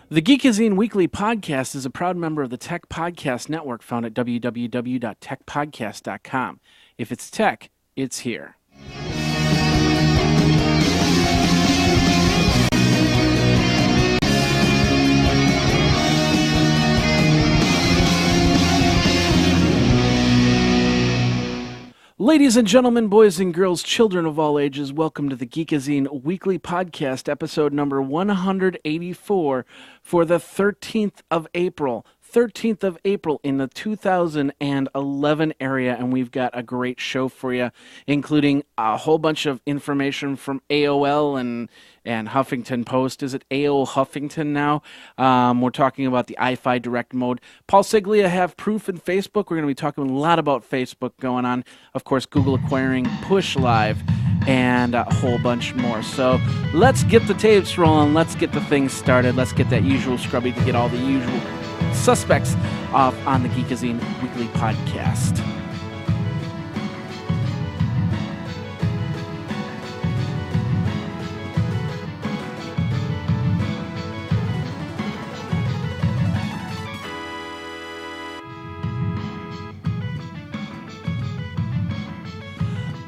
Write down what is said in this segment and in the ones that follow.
The Geekazine Weekly Podcast is a proud member of the Tech Podcast Network found at www.techpodcast.com. If it's tech, it's here. Ladies and gentlemen, boys and girls, children of all ages, welcome to the Geekazine Weekly Podcast, episode number 184 for the 13th of April. 13th of April in the 2011 area, and we've got a great show for you, including a whole bunch of information from AOL and Huffington Post. Is it AO Huffington now? We're talking about the iFi Direct Mode. Paul Siglia have proof in Facebook. We're going to be talking a lot about Facebook going on. Of course, Google acquiring Push Live and a whole bunch more. So let's get the tapes rolling. Let's get the things started. Let's get that usual scrubby to get all the usual suspects off on the Geekazine Weekly Podcast.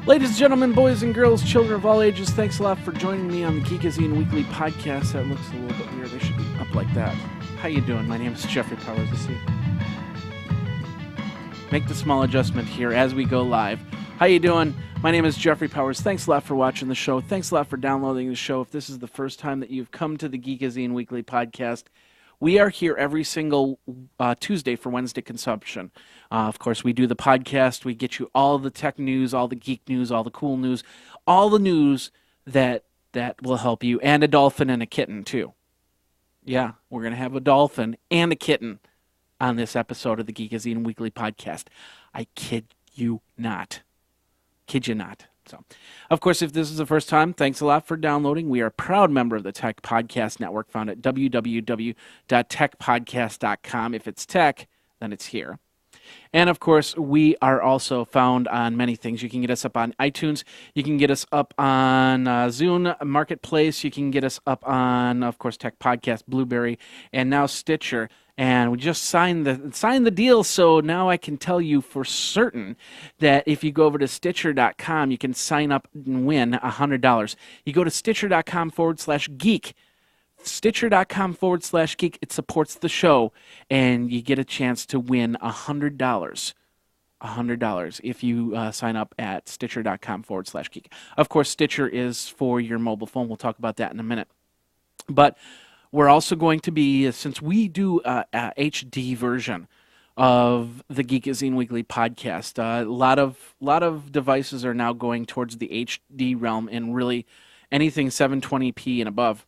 Ladies and gentlemen, boys and girls, children of all ages, thanks a lot for joining me on the Geekazine Weekly Podcast. That looks a little bit weird. They should be up like that. How you doing? My name is Jeffrey Powers. Let's see. Make the small adjustment here as we go live. How you doing? My name is Jeffrey Powers. Thanks a lot for watching the show. Thanks a lot for downloading the show. If this is the first time that you've come to the Geekazine Weekly Podcast, we are here every single Tuesday for Wednesday consumption. Of course, we do the podcast. We get you all the tech news, all the geek news, all the cool news, all the news that will help you, and a dolphin and a kitten, too. Yeah, we're going to have a dolphin and a kitten on this episode of the Geekazine Weekly Podcast. I kid you not. Kid you not. So, of course, if this is the first time, thanks a lot for downloading. We are a proud member of the Tech Podcast Network found at www.techpodcast.com. If it's tech, then it's here. And, of course, we are also found on many things. You can get us up on iTunes. You can get us up on Zune Marketplace. You can get us up on, of course, Tech Podcast, Blueberry, and now Stitcher. And we just signed the deal, so now I can tell you for certain that if you go over to Stitcher.com, you can sign up and win $100. You go to Stitcher.com/geek. Stitcher.com/geek. It supports the show, and you get a chance to win $100. $100 if you sign up at Stitcher.com/geek. Of course, Stitcher is for your mobile phone. We'll talk about that in a minute. But we're also going to be, since we do a HD version of the Geekazine Weekly Podcast, a lot of devices are now going towards the HD realm, and really anything 720p and above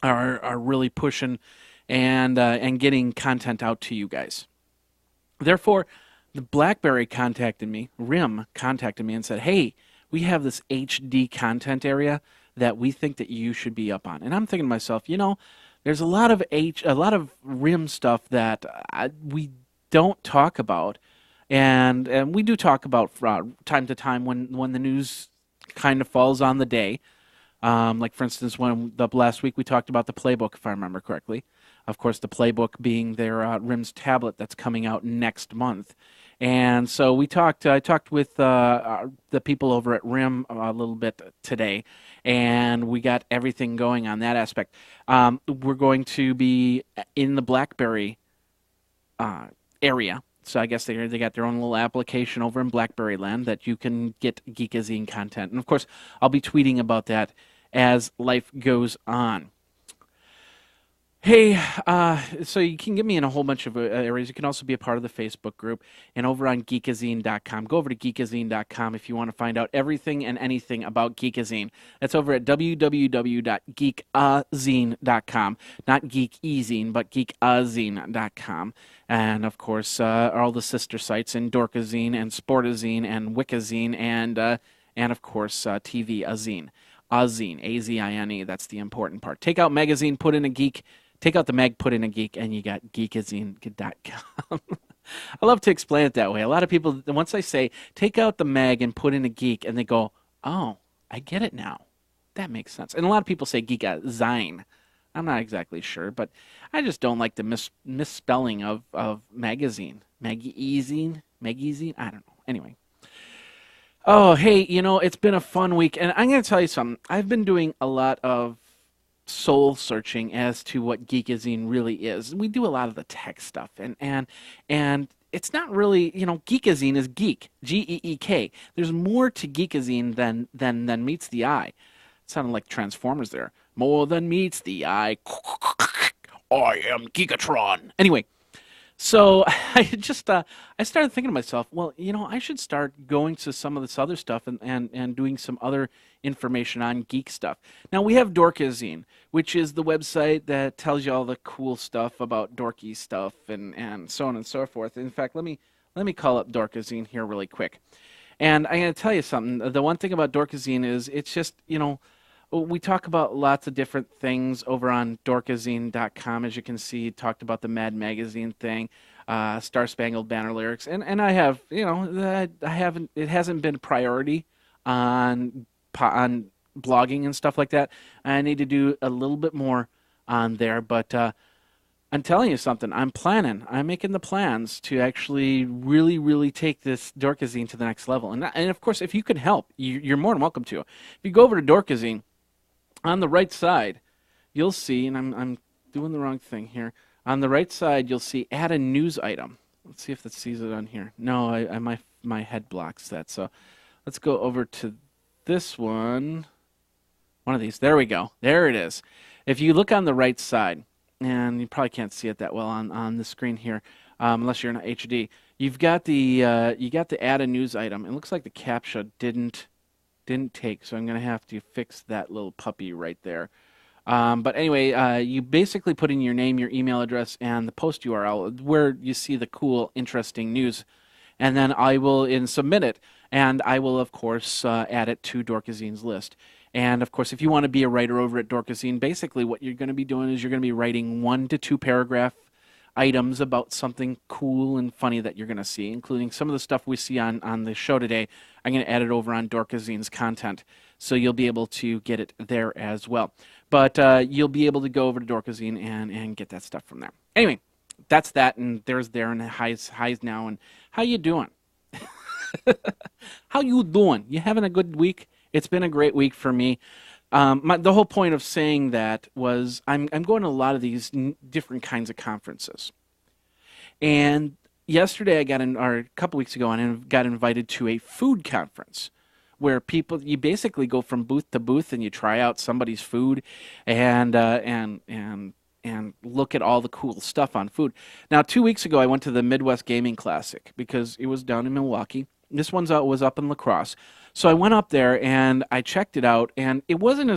are really pushing and getting content out to you guys. Therefore, the BlackBerry RIM contacted me and said, hey, we have this HD content area that we think that you should be up on. And I'm thinking to myself, there's a lot of RIM stuff that we don't talk about, and we do talk about time to time when the news kind of falls on the day. Like, for instance, last week we talked about the Playbook, if I remember correctly. Of course, the Playbook being their RIMS tablet that's coming out next month. And so I talked with the people over at RIM a little bit today, and we got everything going on that aspect. We're going to be in the BlackBerry area. So I guess they got their own little application over in BlackBerry land that you can get Geekazine content. And, of course, I'll be tweeting about that as life goes on. Hey, so you can get me in a whole bunch of areas. You can also be a part of the Facebook group and over on Geekazine.com. Go over to Geekazine.com if you want to find out everything and anything about Geekazine. That's over at www.geekazine.com. Not Geekazine, but Geekazine.com. And, of course, all the sister sites in Dorkazine and Sportazine and Wikazine and of course, TVazine. Azine, A-Z-I-N-E, that's the important part. Take out magazine, put in a geek. Take out the mag, put in a geek, and you got geekazine.com. I love to explain it that way. A lot of people, once I say, take out the mag and put in a geek, and they go, oh, I get it now. That makes sense. And a lot of people say Geekazine. I'm not exactly sure, but I just don't like the misspelling of magazine. Magazine? I don't know. Anyway. Oh, hey, it's been a fun week, and I'm going to tell you something. I've been doing a lot of soul searching as to what Geekazine really is. We do a lot of the tech stuff, and it's not really, Geekazine is geek, Geek. There's more to Geekazine than meets the eye. It sounded like Transformers there. More than meets the eye. I am Geekatron. Anyway, so I started thinking to myself, well, I should start going to some of this other stuff and doing some other information on geek stuff. Now we have Dorkazine, which is the website that tells you all the cool stuff about dorky stuff and so on and so forth. In fact, let me call up Dorkazine here really quick. And I'm going to tell you something. The one thing about Dorkazine is it's just, we talk about lots of different things over on dorkazine.com. As you can see, talked about the Mad Magazine thing, Star Spangled Banner lyrics, and I have, I haven't. It hasn't been a priority on blogging and stuff like that. I need to do a little bit more on there, but I'm telling you something. I'm making the plans to actually really, really take this Dorkazine to the next level. And of course, if you can help, you're more than welcome to. If you go over to Dorkazine, on the right side, you'll see, and I'm doing the wrong thing here. On the right side, you'll see add a news item. Let's see if that sees it on here. No, my head blocks that. So let's go over to this one. One of these. There we go. There it is. If you look on the right side, and you probably can't see it that well on the screen here, unless you're in HD. You got the add a news item. It looks like the CAPTCHA didn't take, so I'm going to have to fix that little puppy right there. But anyway, you basically put in your name, your email address, and the post URL where you see the cool, interesting news, and then I will submit it, and I will, of course, add it to Dorkazine's list. And, of course, if you want to be a writer over at Dorkazine, basically what you're going to be doing is you're going to be writing 1 to 2 paragraph items about something cool and funny that you're going to see, including some of the stuff we see on the show today. I'm going to add it over on Dorkazine's content, so you'll be able to get it there as well. But you'll be able to go over to Dorkazine and get that stuff from there. Anyway, that's that, and there's there and highs now. And how you doing? How you doing? You having a good week? It's been a great week for me. The whole point of saying that was I'm going to a lot of these different kinds of conferences. And yesterday or a couple weeks ago, I got invited to a food conference where you basically go from booth to booth and you try out somebody's food and look at all the cool stuff on food. Now, 2 weeks ago, I went to the Midwest Gaming Classic because it was down in Milwaukee. This one was up in La Crosse. So I went up there and I checked it out, and it wasn't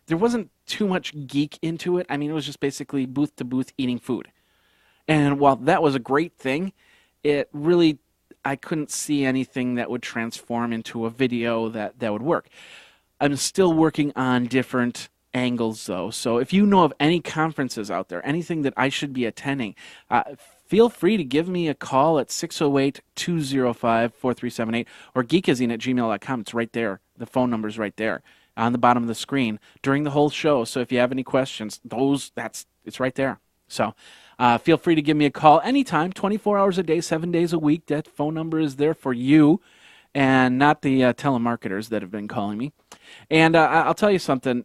there wasn't too much geek into it. I mean, it was just basically booth to booth eating food. And while that was a great thing, I couldn't see anything that would transform into a video that would work. I'm still working on different angles, though. So if you know of any conferences out there, anything that I should be attending, feel free to give me a call at 608-205-4378 or geekazine@gmail.com. It's right there. The phone number's right there on the bottom of the screen during the whole show. So if you have any questions, it's right there. So feel free to give me a call anytime, 24 hours a day, 7 days a week. That phone number is there for you and not the telemarketers that have been calling me. And I'll tell you something.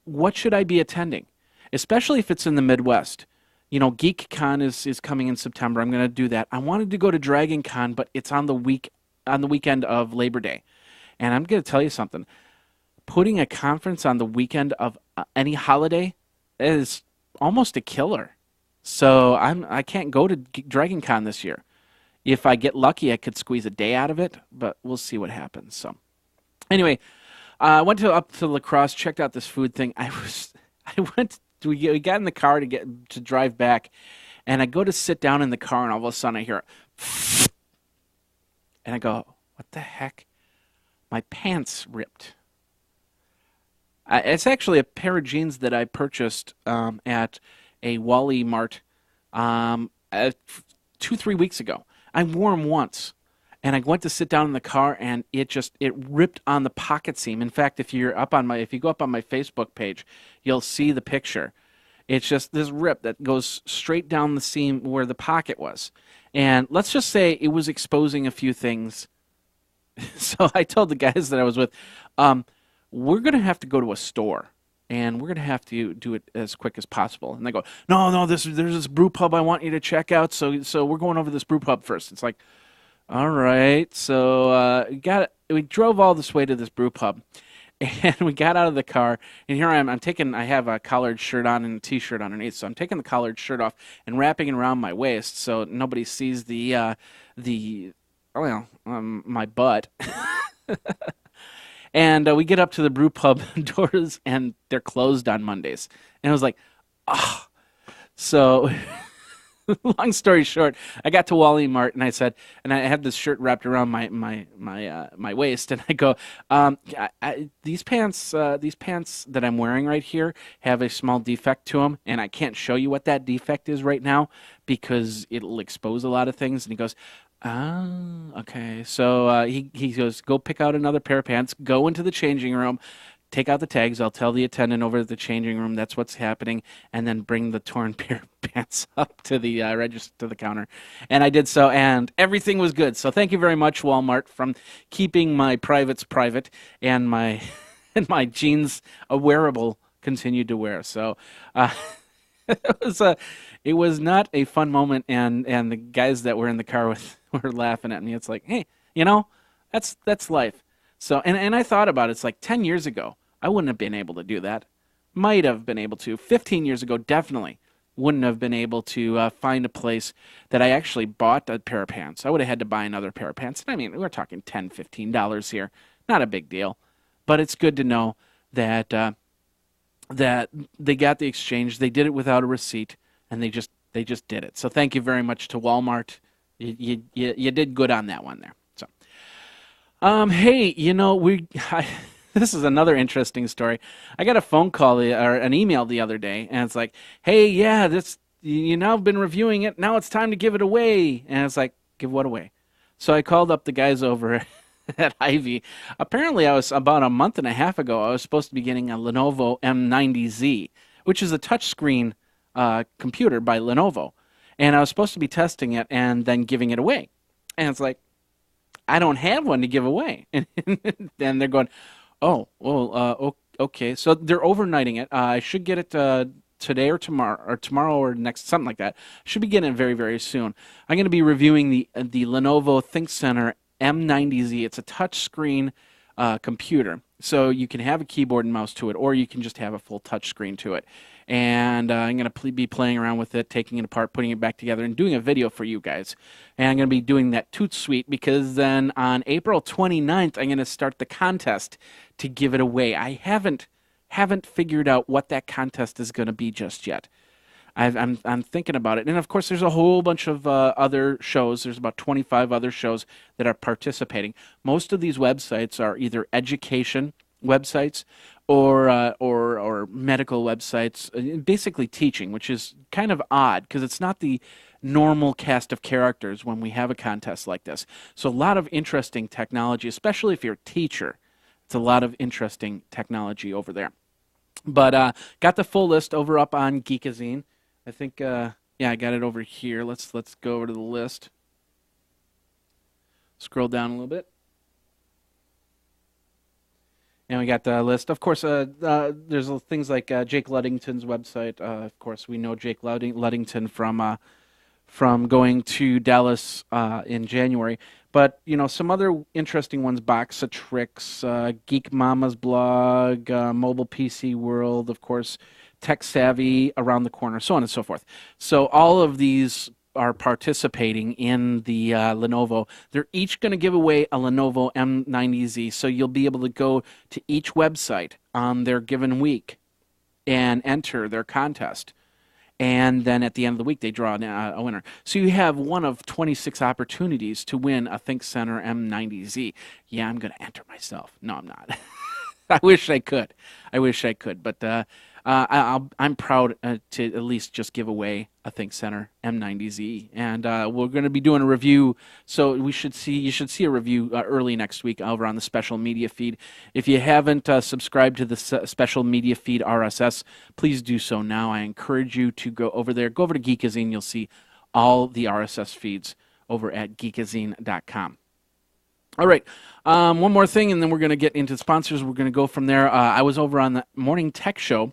What should I be attending? Especially if it's in the Midwest. GeekCon is coming in September. I'm going to do that. I wanted to go to DragonCon, but it's on the weekend of Labor Day. And I'm going to tell you something. Putting a conference on the weekend of any holiday is almost a killer. So I can't go to DragonCon this year. If I get lucky, I could squeeze a day out of it, but we'll see what happens. So anyway, I went up to La Crosse, checked out this food thing. We got in the car to drive back, and I go to sit down in the car, and all of a sudden I hear it, and I go, what the heck? My pants ripped. It's actually a pair of jeans that I purchased at a Wally Mart 2-3 weeks ago. I wore them once, and I went to sit down in the car, and it ripped on the pocket seam. In fact, if you go up on my Facebook page, you'll see the picture. It's just this rip that goes straight down the seam where the pocket was. And let's just say it was exposing a few things. So I told the guys that I was with, we're going to have to go to a store, and we're going to have to do it as quick as possible. And they go, no, there's this brew pub I want you to check out. So we're going over this brew pub first. It's like, all right. So we drove all this way to this brew pub. And we got out of the car, and here I am. I have a collared shirt on and a t-shirt underneath, so I'm taking the collared shirt off and wrapping it around my waist so nobody sees my butt. And we get up to the brew pub doors, and they're closed on Mondays. And I was like, oh. So long story short, I got to Wally Mart, and I said, and I had this shirt wrapped around my waist, and I go, these pants that I'm wearing right here have a small defect to them, and I can't show you what that defect is right now because it'll expose a lot of things. And he goes, oh, okay. So he goes, go pick out another pair of pants, go into the changing room, take out the tags. I'll tell the attendant over at the changing room that's what's happening, and then bring the torn pair of pants up to the register, to the counter. And I did so, and everything was good. So thank you very much, Walmart, from keeping my privates private, and my and my jeans a wearable continued to wear. So it was not a fun moment, and the guys that were in the car with were laughing at me. It's like, hey, that's life. So, and I thought about it. It's like 10 years ago, I wouldn't have been able to do that. Might have been able to. 15 years ago, definitely wouldn't have been able to find a place that I actually bought a pair of pants. I would have had to buy another pair of pants. I mean, we're talking $10, $15 here. Not a big deal. But it's good to know that that they got the exchange. They did it without a receipt, and they just did it. So thank you very much to Walmart. You did good on that one there. Hey, this is another interesting story. I got a phone call or an email the other day, and it's like, hey, yeah, you now have been reviewing it. Now it's time to give it away. And it's like, give what away? So I called up the guys over at Ivy. Apparently, I was about a month and a half ago, I was supposed to be getting a Lenovo M90Z, which is a touchscreen computer by Lenovo. And I was supposed to be testing it and then giving it away. And it's like, I don't have one to give away. And then they're going, oh, well, okay. So they're overnighting it. I should get it today or tomorrow or next, something like that. Should be getting it very, very soon. I'm going to be reviewing the Lenovo ThinkCentre M90Z. It's a touchscreen computer. So you can have a keyboard and mouse to it, or you can just have a full touchscreen to it. And I'm going to be playing around with it, taking it apart, putting it back together, and doing a video for you guys. And I'm going to be doing that toot sweet, because then on April 29th, I'm going to start the contest to give it away. I haven't figured out what that contest is going to be just yet. I'm thinking about it. And of course, there's a whole bunch of other shows. There's about 25 other shows that are participating. Most of these websites are either education websites or medical websites, basically teaching, which is kind of odd because it's not the normal cast of characters when we have a contest like this. So a lot of interesting technology, especially if you're a teacher. It's a lot of interesting technology over there. But got the full list over up on Geekazine. I think, yeah, I got it over here. Let's go over to the list. Scroll down a little bit. And we got the list. Of course, there's things like Jake Ludington's website. Of course, we know Jake Ludington from going to Dallas in January. But, some other interesting ones, Box of Tricks, Geek Mama's blog, Mobile PC World, of course, Tech Savvy, Around the Corner, so on and so forth. So all of these are participating in the Lenovo. They're each going to give away a Lenovo M90Z, so you'll be able to go to each website on their given week and enter their contest. And then at the end of the week, they draw a winner. So you have one of 26 opportunities to win a ThinkCentre M90Z. Yeah, I'm going to enter myself. No, I'm not. I wish I could. But I'm proud to at least just give away a ThinkCenter M90Z, and we're going to be doing a review. So you should see a review early next week over on the special media feed. If you haven't subscribed to the special media feed RSS, please do so now. I encourage you to go over there. Go over to Geekazine. You'll see all the RSS feeds over at geekazine.com. All right, one more thing, and then we're going to get into sponsors. We're going to go from there. I was over on the Morning Tech Show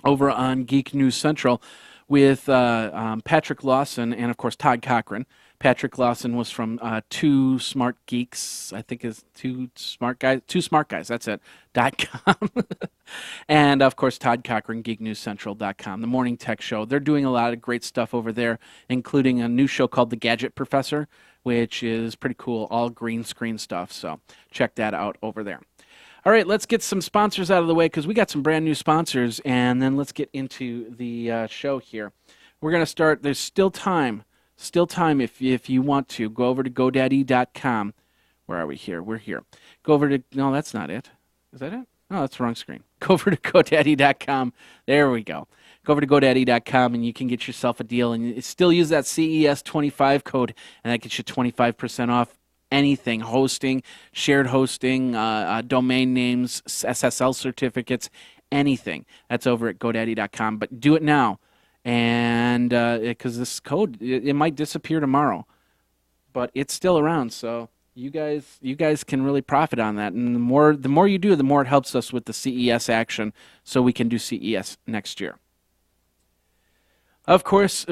over on Geek News Central with Patrick Lawson and, of course, Todd Cochran. Patrick Lawson was from Two Smart Geeks, I think is Two Smart Guys, that's it, .com. And, of course, Todd Cochran, geeknewscentral.com, the Morning Tech Show. They're doing a lot of great stuff over there, including a new show called The Gadget Professor, which is pretty cool, all green screen stuff. So check that out over there. All right, let's get some sponsors out of the way because we got some brand new sponsors, and then let's get into the show here. We're going to start. There's still time if you want to. Go over to GoDaddy.com. Where are we here? We're here. Go over to, no, that's not it. Is that it? No, that's the wrong screen. Go over to GoDaddy.com. There we go. Go over to GoDaddy.com and you can get yourself a deal, and you still use that CES25 code, and that gets you 25% off anything, hosting, shared hosting, domain names, SSL certificates, anything. That's over at GoDaddy.com. But do it now, and because this code, it might disappear tomorrow, but it's still around. So you guys can really profit on that. And the more you do, the more it helps us with the CES action, so we can do CES next year. Of course,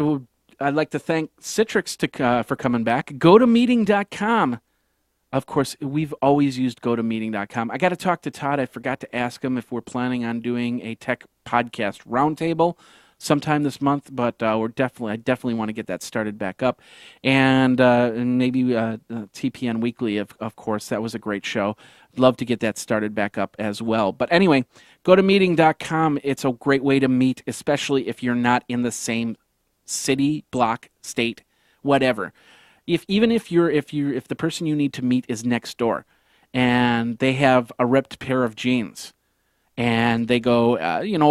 I'd like to thank Citrix for coming back. GoToMeeting.com. Of course, we've always used GoToMeeting.com. I got to talk to Todd. I forgot to ask him if we're planning on doing a tech podcast roundtable sometime this month, but I definitely want to get that started back up, and maybe TPN Weekly. Of course, that was a great show. Love to get that started back up as well. But anyway, GoToMeeting.com. It's a great way to meet, especially if you're not in the same city, block, state, whatever. If the person you need to meet is next door, and they have a ripped pair of jeans, and they go,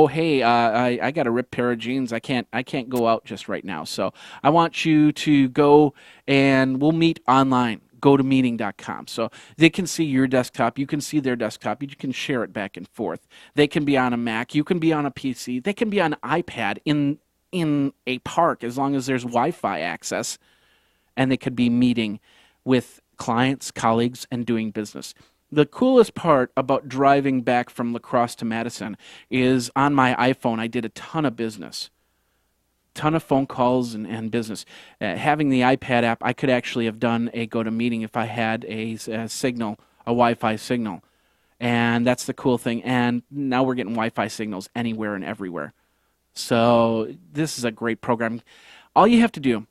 hey, I got a ripped pair of jeans. I can't go out just right now. So I want you to go, and we'll meet online. GoToMeeting.com. So they can see your desktop. You can see their desktop. You can share it back and forth. They can be on a Mac. You can be on a PC. They can be on an iPad in a park as long as there's Wi-Fi access. And they could be meeting with clients, colleagues, and doing business. The coolest part about driving back from La Crosse to Madison is on my iPhone, I did a ton of business, ton of phone calls and business. Having the iPad app, I could actually have done a GoToMeeting if I had a signal, a Wi-Fi signal. And that's the cool thing. And now we're getting Wi-Fi signals anywhere and everywhere. So this is a great program. All you have to do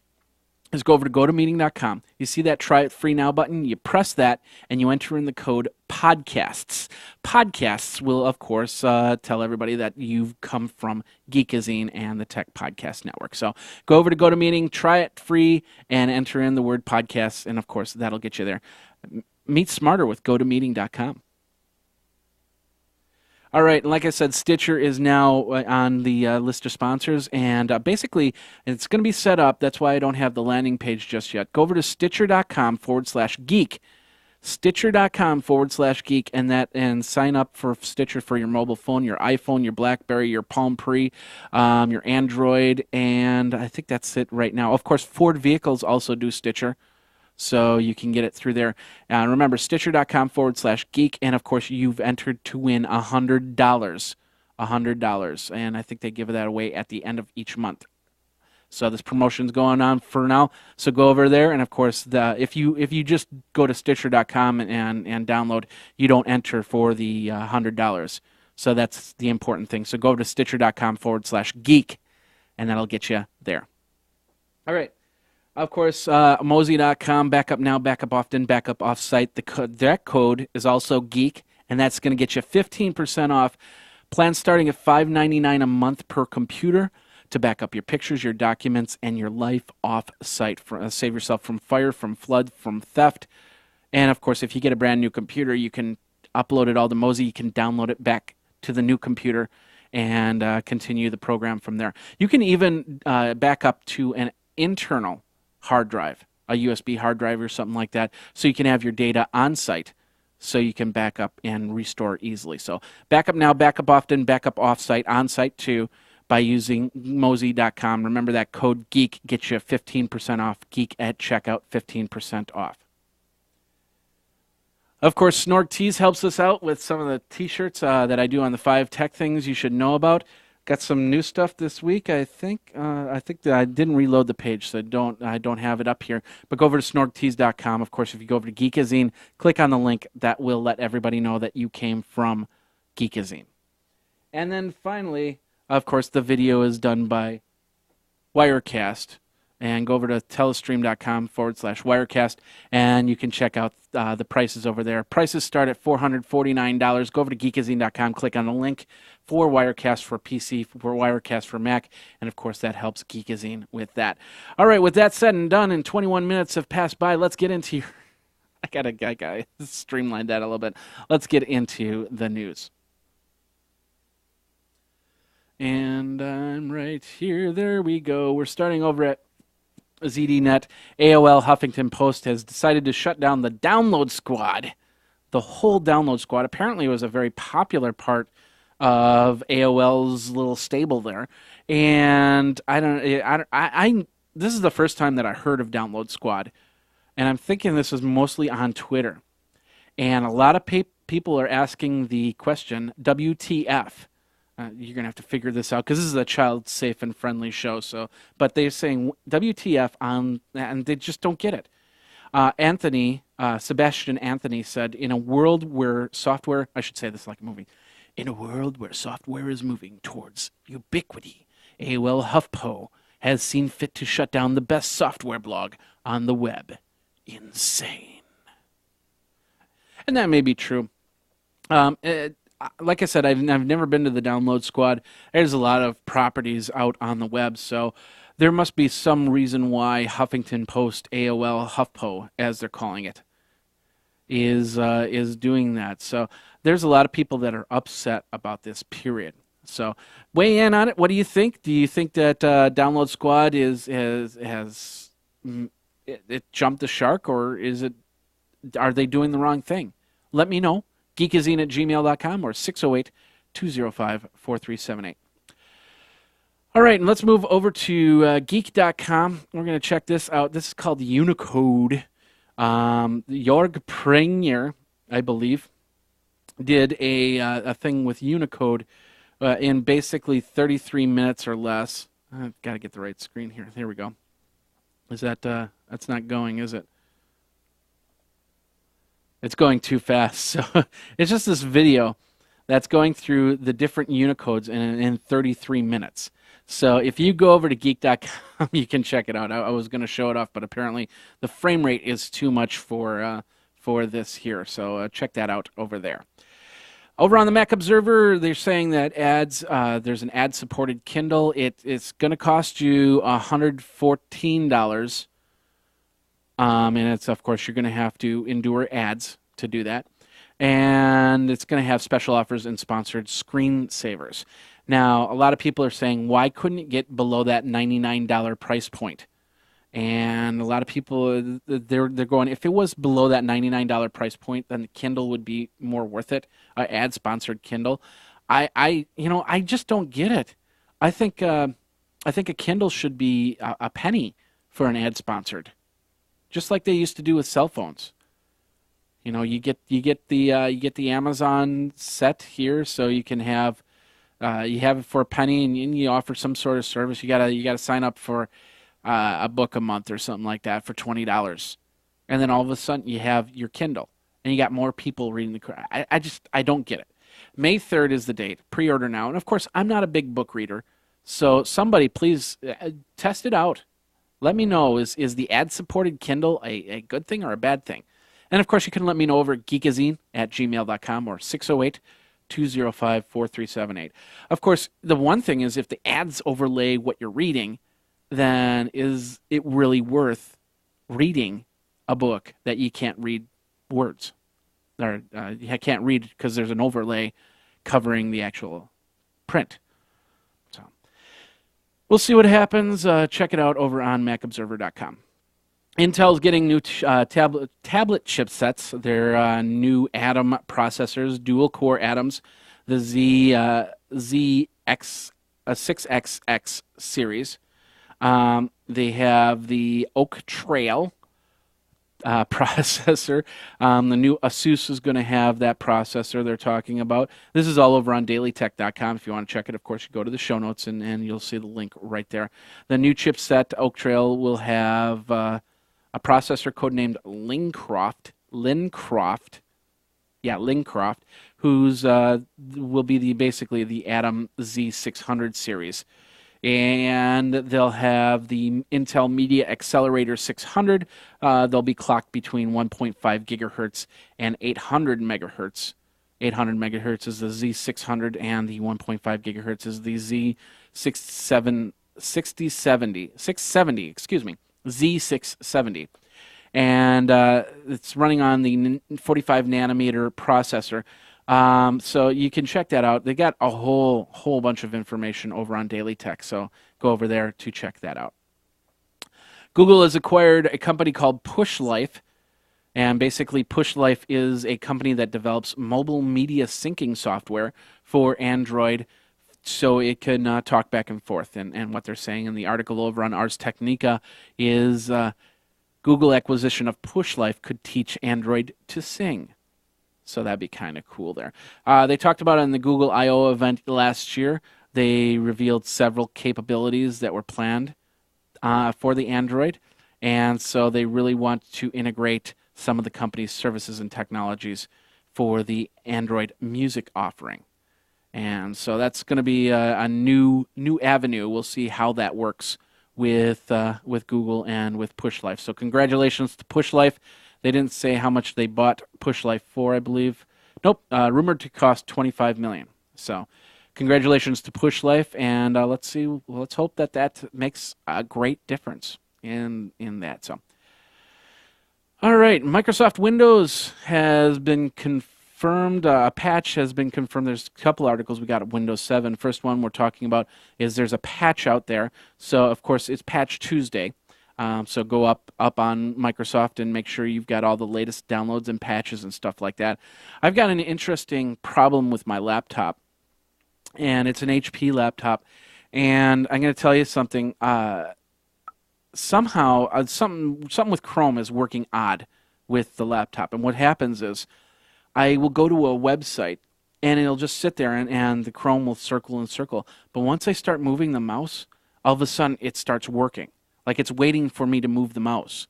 is go over to GoToMeeting.com. You see that Try It Free Now button? You press that, and you enter in the code PODCASTS. Podcasts will, of course, tell everybody that you've come from Geekazine and the Tech Podcast Network. So go over to GoToMeeting, try it free, and enter in the word podcasts, and, of course, that'll get you there. Meet smarter with GoToMeeting.com. All right, and like I said, Stitcher is now on the list of sponsors, and basically it's going to be set up. That's why I don't have the landing page just yet. Go over to Stitcher.com/geek, Stitcher.com/geek, and sign up for Stitcher for your mobile phone, your iPhone, your BlackBerry, your Palm Pre, your Android, and I think that's it right now. Of course, Ford vehicles also do Stitcher. So you can get it through there. Remember, Stitcher.com/geek, and of course, you've entered to win $100. $100, and I think they give that away at the end of each month. So this promotion's going on for now. So go over there, and of course, if you just go to Stitcher.com and download, you don't enter for the $100. So that's the important thing. So go over to Stitcher.com/geek, and that'll get you there. All right. Of course, Mozy.com, backup now, backup often, backup off-site. That code is also geek, and that's going to get you 15% off. Plans starting at $5.99 a month per computer to back up your pictures, your documents, and your life off-site. Save yourself from fire, from flood, from theft. And, of course, if you get a brand new computer, you can upload it all to Mozy. You can download it back to the new computer, and continue the program from there. You can even back up to an internal hard drive, a USB hard drive or something like that, so you can have your data on site, so you can back up and restore easily. So back up now, back up often, back up off site, on site too, by using Mozy.com. Remember that code GEEK gets you 15% off. GEEK at checkout, 15% off. Of course, Snorg Tees helps us out with some of the t-shirts that I do on the 5 tech things you should know about. Got some new stuff this week. I think that I didn't reload the page, so I don't have it up here. But go over to snorgtees.com. Of course, if you go over to Geekazine, click on the link. That will let everybody know that you came from Geekazine. And then finally, of course, the video is done by Wirecast. And go over to telestream.com/Wirecast, and you can check out the prices over there. Prices start at $449. Go over to geekazine.com, click on the link for Wirecast for PC, for Wirecast for Mac, and of course that helps Geekazine with that. All right, with that said and done, and 21 minutes have passed by, let's get into your... I gotta streamline that a little bit. Let's get into the news. And I'm right here. There we go. We're starting over at ZDNet. AOL Huffington Post has decided to shut down the download squad. The whole download squad. Apparently it was a very popular part of AOL's little stable there. And this is the first time that I heard of download squad. And I'm thinking this was mostly on Twitter. And a lot of people are asking the question, WTF? You're going to have to figure this out because this is a child safe and friendly show. But they're saying WTF on, and they just don't get it. Sebastian Anthony said, in a world where software, I should say this like a movie, in a world where software is moving towards ubiquity, AOL HuffPo has seen fit to shut down the best software blog on the web. Insane. And that may be true. Like I said, I've never been to the download squad. There's a lot of properties out on the web, so there must be some reason why Huffington Post, AOL HuffPo, as they're calling it, is doing that. So there's a lot of people that are upset about this, period. So weigh in on it. What do you think? Do you think that download squad has jumped the shark, or are they doing the wrong thing? Let me know. Geekazine@gmail.com or 608-205-4378. All right, and let's move over to geek.com. We're going to check this out. This is called Unicode. Jorg Prenger, I believe, did a thing with Unicode in basically 33 minutes or less. I've got to get the right screen here. There we go. Is that that's not going, is it? It's going too fast. So it's just this video that's going through the different Unicodes in 33 minutes. So if you go over to geek.com, you can check it out. I was going to show it off, but apparently the frame rate is too much for this here. So check that out over there. Over on the Mac Observer, they're saying that there's an ad-supported Kindle. It's going to cost you $114. And it's, of course, you're going to have to endure ads to do that. And it's going to have special offers and sponsored screensavers. Now, a lot of people are saying, why couldn't it get below that $99 price point? And a lot of people, they're going, if it was below that $99 price point, then the Kindle would be more worth it, ad-sponsored Kindle. I just don't get it. I think a Kindle should be a penny for an ad-sponsored. Just like they used to do with cell phones. You know, you get the Amazon set here, so you can have you have it for a penny, and you offer some sort of service. You gotta sign up for a book a month or something like that for $20, and then all of a sudden you have your Kindle, and you got more people reading the. I don't get it. May 3rd is the date. Pre-order now, and of course I'm not a big book reader, so somebody please test it out. Let me know, is the ad-supported Kindle a good thing or a bad thing? And, of course, you can let me know over at geekazine@gmail.com or 608-205-4378. Of course, the one thing is if the ads overlay what you're reading, then is it really worth reading a book that you can't read words? Or you can't read because there's an overlay covering the actual print. we'll see what happens. Check it out over on MacObserver.com. Intel's getting new tablet chipsets. They're new Atom processors, dual-core Atoms, the ZX 6XX series. They have the Oak Trail processor. The new Asus is going to have that processor they're talking about. This is all over on dailytech.com. If you want to check it, of course, you go to the show notes and you'll see the link right there. The new chipset, Oak Trail, will have a processor codenamed Lincroft, whose will be basically the Atom Z600 series. And they'll have the Intel Media Accelerator 600. They'll be clocked between 1.5 gigahertz and 800 megahertz. 800 megahertz is the Z600, and the 1.5 gigahertz is the Z670. And it's running on the 45 nanometer processor. So you can check that out. They got a whole bunch of information over on Daily Tech, so go over there to check that out. Google has acquired a company called PushLife, and basically PushLife is a company that develops mobile media syncing software for Android, so it can talk back and forth. And what they're saying in the article over on Ars Technica is Google acquisition of PushLife could teach Android to sing. So that'd be kind of cool there. They talked about it in the Google I/O event last year. They revealed several capabilities that were planned for the Android. And so they really want to integrate some of the company's services and technologies for the Android music offering. And so that's going to be a new avenue. We'll see how that works with Google and with PushLife. So congratulations to PushLife. They didn't say how much they bought PushLife for, I believe. Nope, rumored to cost $25 million. So congratulations to PushLife, and let's hope that makes a great difference in that. So, all right, Microsoft Windows has been confirmed. A patch has been confirmed. There's a couple articles we got at Windows 7. First one we're talking about is there's a patch out there. So, of course, it's Patch Tuesday. So go up on Microsoft and make sure you've got all the latest downloads and patches and stuff like that. I've got an interesting problem with my laptop, and it's an HP laptop. And I'm going to tell you something. Somehow, something with Chrome is working odd with the laptop. And what happens is I will go to a website, and it'll just sit there, and the Chrome will circle and circle. But once I start moving the mouse, all of a sudden it starts working. Like it's waiting for me to move the mouse.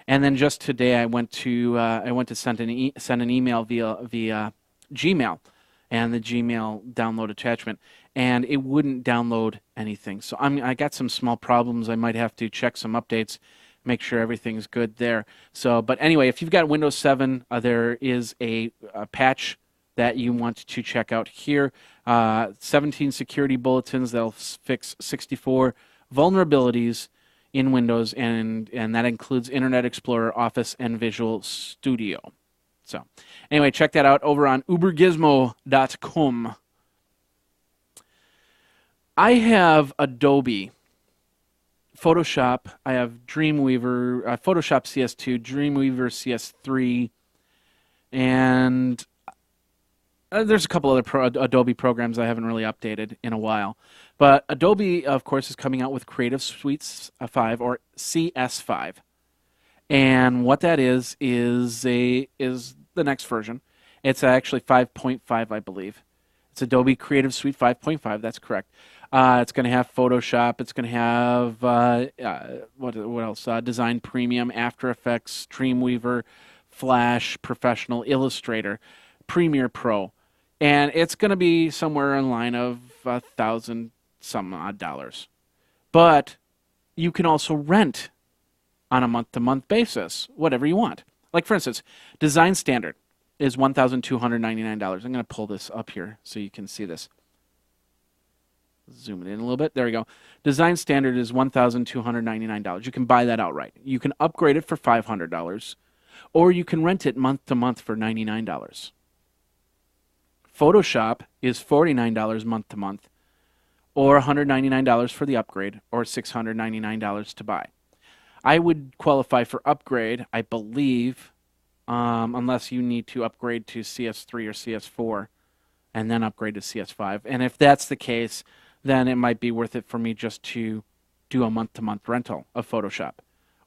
And then just today I went to send an email via Gmail, and the Gmail download attachment, and it wouldn't download anything. So I got some small problems. I might have to check some updates, make sure everything's good there. So, but anyway, if you've got Windows 7, there is a patch that you want to check out here. 17 security bulletins that'll fix 64 vulnerabilities in Windows, and that includes Internet Explorer, Office, and Visual Studio. So anyway, check that out over on ubergizmo.com. I have Adobe, Photoshop, I have Dreamweaver, Photoshop CS2, Dreamweaver CS3, and there's a couple other Adobe programs I haven't really updated in a while. But Adobe, of course, is coming out with Creative Suite 5, or CS5. And what that is the next version. It's actually 5.5, I believe. It's Adobe Creative Suite 5.5, that's correct. It's going to have Photoshop. It's going to have, what else? Design Premium, After Effects, Dreamweaver, Flash, Professional, Illustrator, Premiere Pro. And it's going to be somewhere in line of $1,000-some-odd. But you can also rent on a month-to-month basis, whatever you want. Like, for instance, Design Standard is $1,299. I'm going to pull this up here so you can see this. Zoom it in a little bit. There we go. Design Standard is $1,299. You can buy that outright. You can upgrade it for $500, or you can rent it month to month for $99. Photoshop is $49 month to month, or $199 for the upgrade, or $699 to buy. I would qualify for upgrade, I believe, unless you need to upgrade to CS3 or CS4 and then upgrade to CS5. And if that's the case, then it might be worth it for me just to do a month-to-month rental of Photoshop.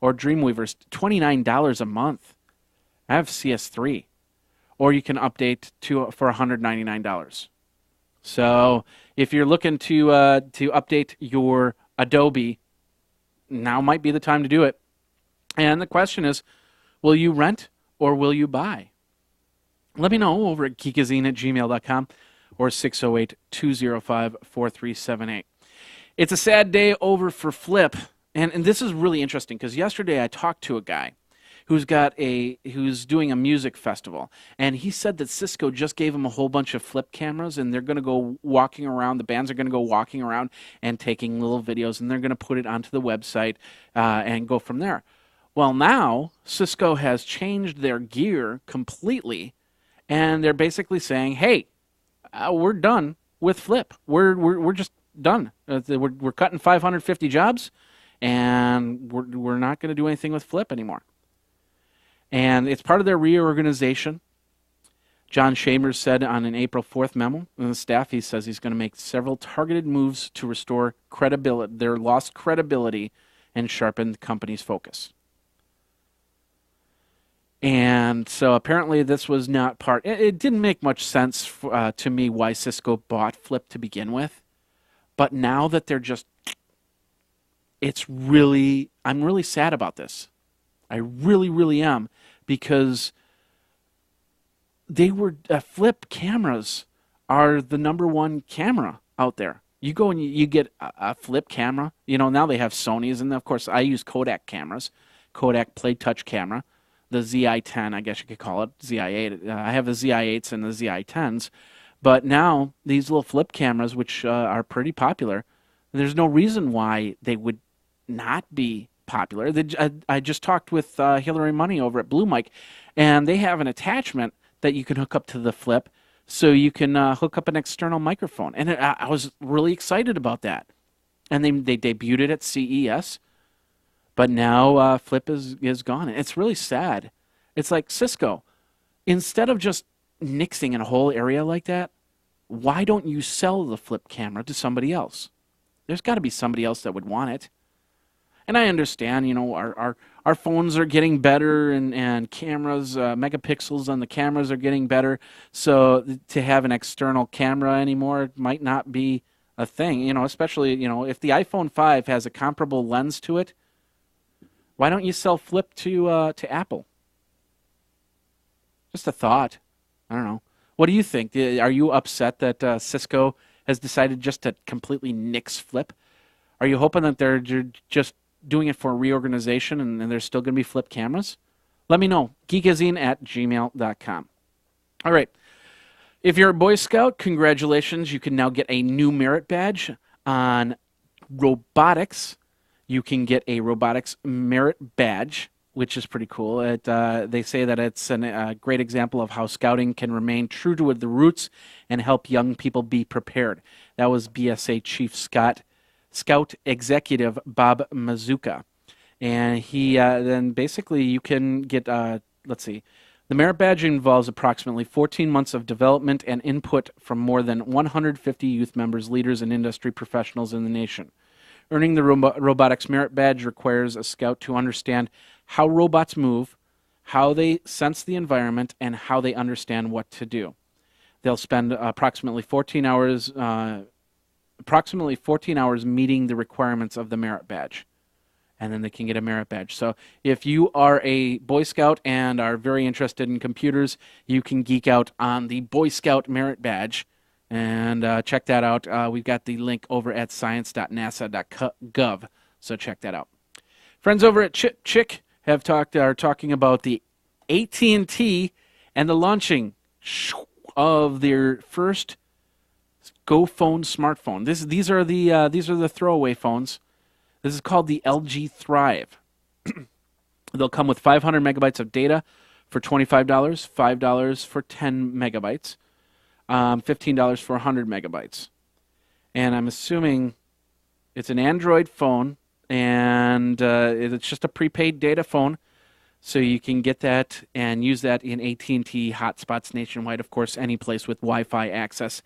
Or Dreamweaver's $29 a month. I have CS3. Or you can update for $199. So if you're looking to update your Adobe, now might be the time to do it. And the question is, will you rent or will you buy? Let me know over at geekazine@gmail.com or 608-205-4378. It's a sad day over for Flip, and this is really interesting because yesterday I talked to a guy who's doing a music festival, and he said that Cisco just gave him a whole bunch of Flip cameras, and they're going to go walking around. The bands are going to go walking around and taking little videos, and they're going to put it onto the website and go from there. Well, now Cisco has changed their gear completely, and they're basically saying, "Hey, we're done with Flip. We're just done. We're cutting 550 jobs, and we're not going to do anything with Flip anymore." And it's part of their reorganization. John Chambers said on an April 4th memo in the staff, he says he's going to make several targeted moves to restore credibility, their lost credibility, and sharpen the company's focus. And so apparently this was not part. It didn't make much sense to me why Cisco bought Flip to begin with. But now that they're just, I'm really sad about this. I really, really am, because Flip cameras are the #1 camera out there. You go and you get a Flip camera. You know, now they have Sony's, and of course I use Kodak cameras. Kodak Play Touch camera. The ZI-10, I guess you could call it, ZI-8. I have the ZI-8s and the ZI-10s. But now, these little Flip cameras, which are pretty popular, there's no reason why they would not be popular. I just talked with Hillary Money over at Blue Mic, and they have an attachment that you can hook up to the Flip, so you can hook up an external microphone. And I was really excited about that. And they debuted it at CES. But now Flip is gone. It's really sad. It's like, Cisco, instead of just nixing in a whole area like that, why don't you sell the Flip camera to somebody else? There's got to be somebody else that would want it. And I understand, you know, our phones are getting better, and cameras, megapixels on the cameras are getting better. So to have an external camera anymore might not be a thing, you know, especially, you know, if the iPhone 5 has a comparable lens to it, why don't you sell Flip to Apple? Just a thought. I don't know. What do you think? Are you upset that Cisco has decided just to completely nix Flip? Are you hoping that they're just doing it for reorganization and there's still going to be Flip cameras? Let me know. Geekazine@gmail.com. All right. If you're a Boy Scout, congratulations. You can now get a new merit badge on robotics. You can get a robotics merit badge, which is pretty cool. They say that it's a great example of how scouting can remain true to the roots and help young people be prepared. That was BSA Chief Scout Executive Bob Mazuka. And he then basically you can get, let's see, the merit badge involves approximately 14 months of development and input from more than 150 youth members, leaders, and industry professionals in the nation. Earning the robotics merit badge requires a scout to understand how robots move, how they sense the environment, and how they understand what to do. They'll spend approximately 14 hours meeting the requirements of the merit badge, and then they can get a merit badge. So if you are a Boy Scout and are very interested in computers, you can geek out on the Boy Scout merit badge. And check that out. We've got the link over at science.nasa.gov, so check that out. Friends over at Chick are talking about the AT&T and the launching of their first Go Phone smartphone. These are the throwaway phones. This is called the LG Thrive. They'll come with 500 megabytes of data for $25, $5 for 10 megabytes. $15 for 100 megabytes. and I'm assuming it's an Android phone, and it's just a prepaid data phone, so you can get that and use that in AT&T hotspots nationwide, of course, any place with Wi-Fi access.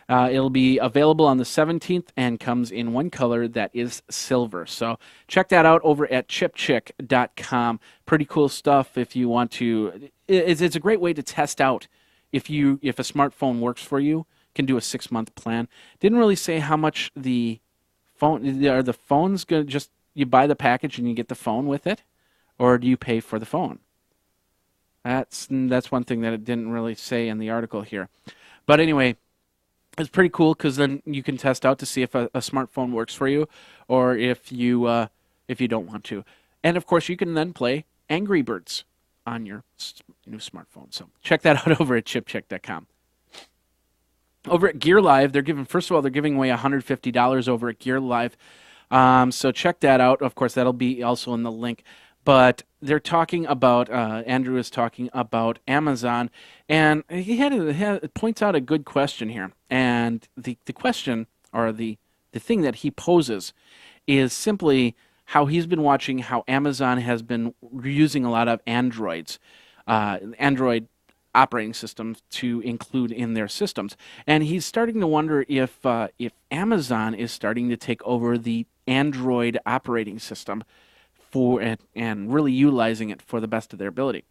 It'll be available on the 17th and comes in one color that is silver. So check that out over at chipchick.com. Pretty cool stuff if you want to. It's a great way to test out if a smartphone works for you. Can do a 6-month plan. Didn't really say how much the phone are. The phone's gonna just you buy the package and you get the phone with it, or do you pay for the phone? That's one thing that it didn't really say in the article here. But anyway, it's pretty cool because then you can test out to see if a smartphone works for you, or if you don't want to. And of course, you can then play Angry Birds on your new smartphone. So check that out over at chipcheck.com. Over at Gear Live, they're giving away $150 over at Gear Live. So check that out. Of course, that'll be also in the link. But they're talking about, Andrew is talking about Amazon, and he points out a good question here. And the question, or the thing that he poses, is simply how he's been watching how Amazon has been using a lot of Android operating systems to include in their systems. And he's starting to wonder if Amazon is starting to take over the Android operating system and really utilizing it for the best of their ability.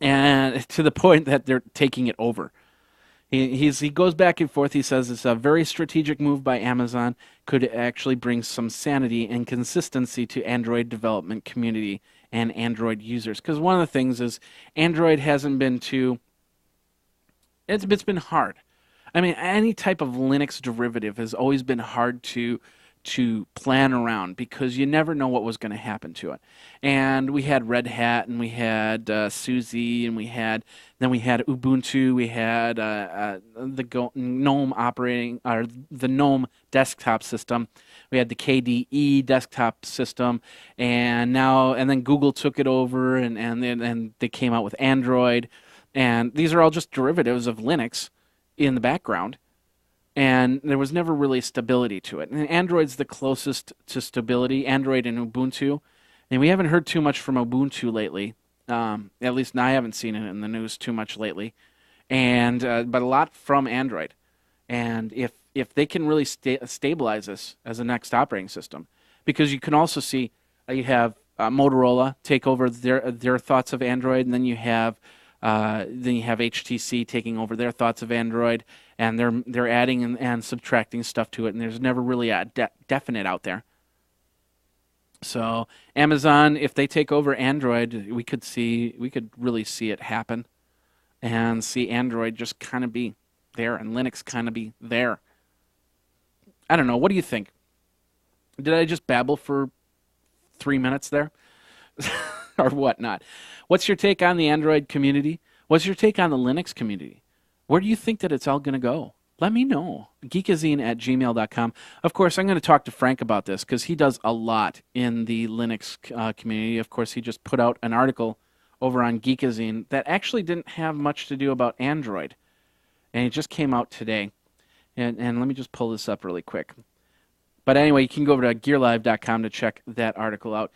And to the point that they're taking it over. He goes back and forth. He says it's a very strategic move by Amazon, could actually bring some sanity and consistency to Android development community and Android users. Because one of the things is Android hasn't been it's been hard. I mean, any type of Linux derivative has always been hard to plan around because you never know what was going to happen to it. And we had Red Hat, and we had SUSE, and we had Ubuntu, we had the GNOME operating, or the GNOME desktop system. We had the KDE desktop system, and then Google took it over, and they came out with Android, and these are all just derivatives of Linux in the background. And there was never really stability to it. And Android's the closest to stability, Android and Ubuntu. And we haven't heard too much from Ubuntu lately. At least I haven't seen it in the news too much lately. And but a lot from Android. And if they can really stabilize this as a next operating system, because you can also see you have Motorola take over their thoughts of Android, and then you have HTC taking over their thoughts of Android, and they're adding and subtracting stuff to it, and there's never really a definite out there. So Amazon, if they take over Android, we could really see it happen, and see Android just kind of be there and Linux kind of be there. I don't know. What do you think? Did I just babble for 3 minutes there? Or whatnot? What's your take on the Android community? What's your take on the Linux community? Where do you think that it's all going to go? Let me know. Geekazine@gmail.com. Of course, I'm going to talk to Frank about this because he does a lot in the Linux community. Of course, he just put out an article over on Geekazine that actually didn't have much to do about Android. And it just came out today. And let me just pull this up really quick. But anyway, you can go over to gearlive.com to check that article out.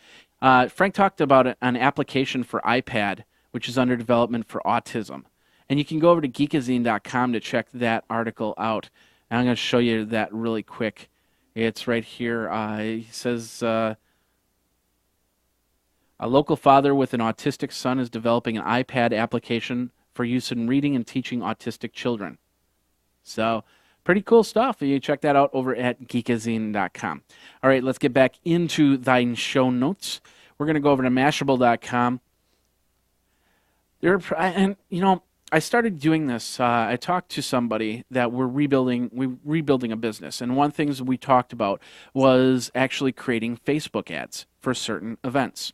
Frank talked about an application for iPad, which is under development for autism. And you can go over to geekazine.com to check that article out. And I'm going to show you that really quick. It's right here. He says, a local father with an autistic son is developing an iPad application for use in reading and teaching autistic children. So, pretty cool stuff. You check that out over at geekazine.com. All right, let's get back into thine show notes. We're going to go over to Mashable.com. I started doing this. I talked to somebody that we're rebuilding a business, and one of the things we talked about was actually creating Facebook ads for certain events.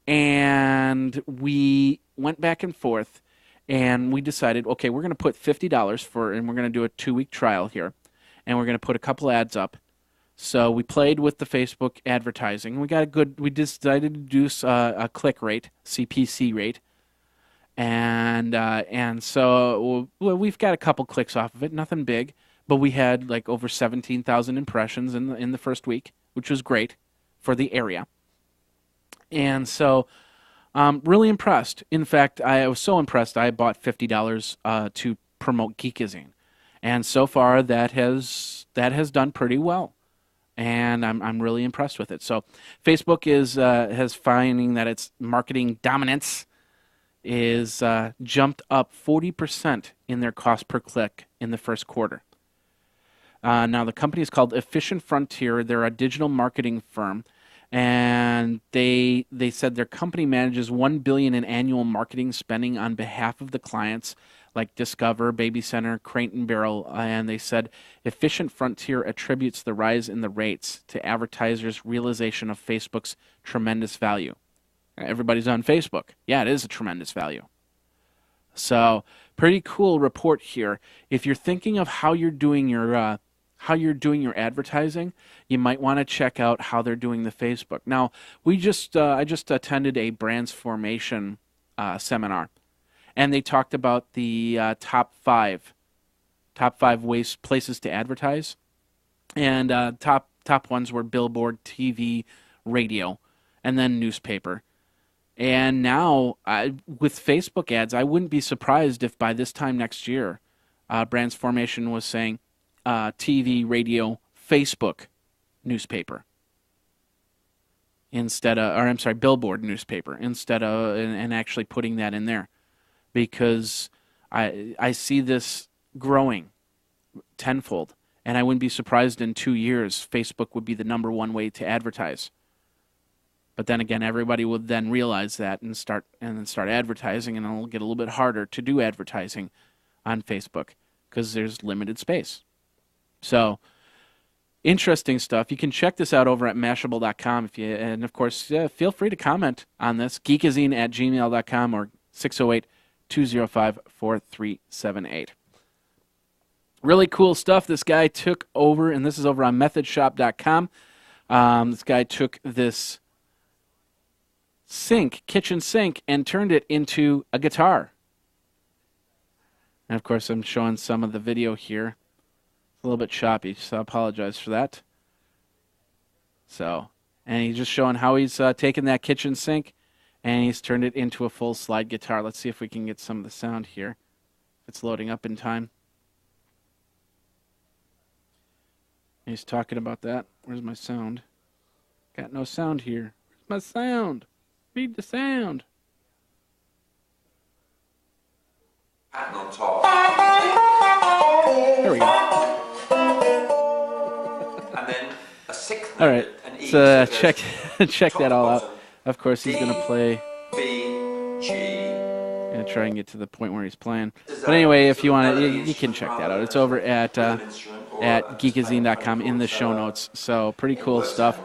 And we went back and forth, and we decided, okay, we're going to put $50 and we're going to do a 2-week trial here, and we're going to put a couple ads up. So we played with the Facebook advertising. We decided to do a click rate, CPC rate. And so we've got a couple clicks off of it, nothing big, but we had like over 17,000 impressions in the first week, which was great for the area. And so, really impressed. In fact, I was so impressed, I bought $50 to promote Geekazine, and so far that has done pretty well, and I'm really impressed with it. So, Facebook is has finding that its marketing dominance is jumped up 40% in their cost per click in the first quarter. Now, the company is called Efficient Frontier. They're a digital marketing firm, and they said their company manages $1 billion in annual marketing spending on behalf of the clients like Discover, Baby Center, Crate and Barrel, and they said Efficient Frontier attributes the rise in the rates to advertisers' realization of Facebook's tremendous value. Everybody's on Facebook. Yeah, it is a tremendous value. So, pretty cool report here. If you're thinking of how you're doing your advertising, you might want to check out how they're doing the Facebook. Now, I just attended a brands formation seminar, and they talked about the top five places to advertise, and top ones were billboard, TV, radio, and then newspaper. And now, with Facebook ads, I wouldn't be surprised if by this time next year, Brands Formation was saying TV, radio, Facebook, newspaper, billboard, newspaper, instead of, and actually putting that in there, because I see this growing tenfold, and I wouldn't be surprised in 2 years Facebook would be the #1 way to advertise. But then again, everybody would then realize that and start advertising, and it'll get a little bit harder to do advertising on Facebook because there's limited space. So, interesting stuff. You can check this out over at Mashable.com and of course, feel free to comment on this. Geekazine@gmail.com or 608-205-4378. Really cool stuff. This guy took over, and this is over on MethodShop.com. This guy took this kitchen sink, and turned it into a guitar. And of course, I'm showing some of the video here. It's a little bit choppy, so I apologize for that. So, and he's just showing how he's taken that kitchen sink and he's turned it into a full slide guitar. Let's see if we can get some of the sound here. It's loading up in time. He's talking about that. Where's my sound? Got no sound here. Where's my sound? Read the sound. And on top. There we go. And then a sixth. All right. So check that all out. Of course, he's going to play. B, G. Going to try and get to the point where he's playing. But anyway, if you want to, you can check that out. It's over at Geekazine.com in the show notes. So pretty cool stuff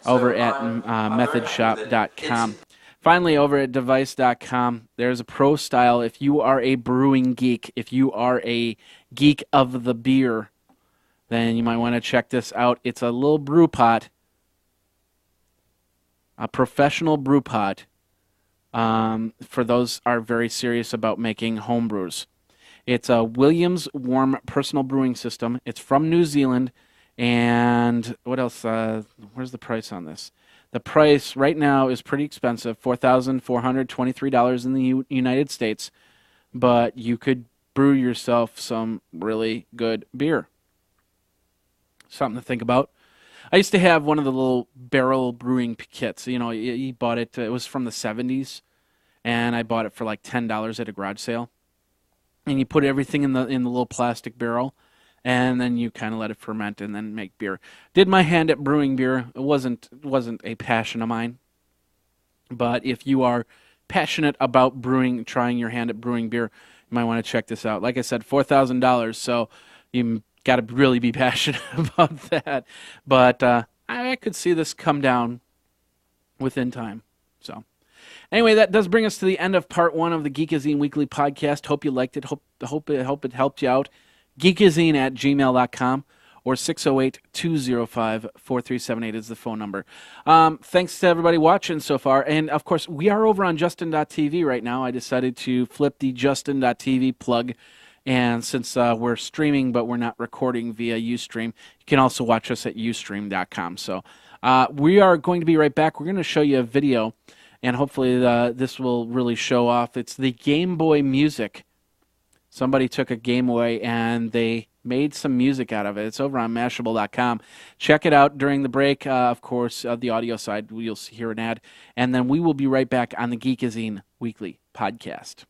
over at MethodShop.com. Finally, over at Device.com, there's a pro style. If you are a brewing geek, if you are a geek of the beer, then you might want to check this out. It's a little brew pot, a professional brew pot, for those are very serious about making home brews. It's a Williams Warm Personal Brewing System. It's from New Zealand. And what else? Where's the price on this? The price right now is pretty expensive, $4,423 in the United States, but you could brew yourself some really good beer. Something to think about. I used to have one of the little barrel brewing kits. You know, you bought it, it was from the 70s, and I bought it for like $10 at a garage sale. And you put everything in the little plastic barrel, and then you kind of let it ferment and then make beer. Did my hand at brewing beer. It wasn't a passion of mine. But if you are passionate about brewing, trying your hand at brewing beer, you might want to check this out. Like I said, $4,000, so you got to really be passionate about that. But I could see this come down within time. So anyway, that does bring us to the end of part 1 of the Geekazine Weekly Podcast. Hope you liked it. Hope it helped you out. Geekazine@gmail.com or 608-205-4378 is the phone number. Thanks to everybody watching so far. And, of course, we are over on Justin.tv right now. I decided to flip the Justin.tv plug And since we're streaming, but we're not recording via Ustream, you can also watch us at ustream.com. So we are going to be right back. We're going to show you a video, and hopefully this will really show off. It's the Game Boy music. Somebody took a Game Boy and they made some music out of it. It's over on Mashable.com. Check it out during the break. Of course, the audio side, you'll hear an ad. And then we will be right back on the Geekazine Weekly Podcast.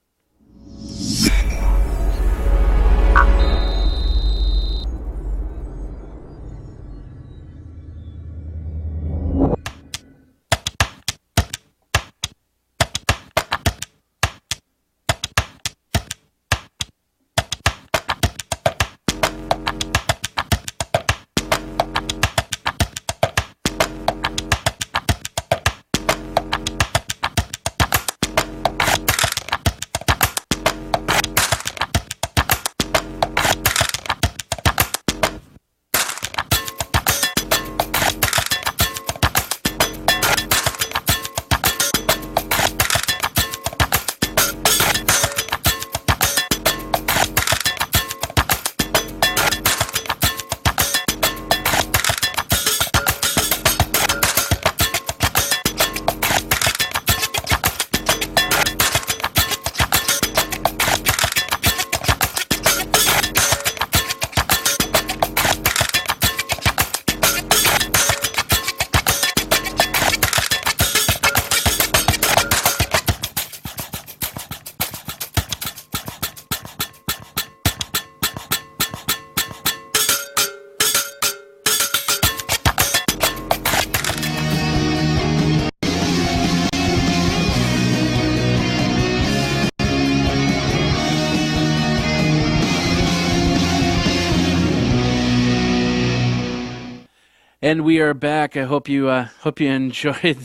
And we are back. I hope you enjoyed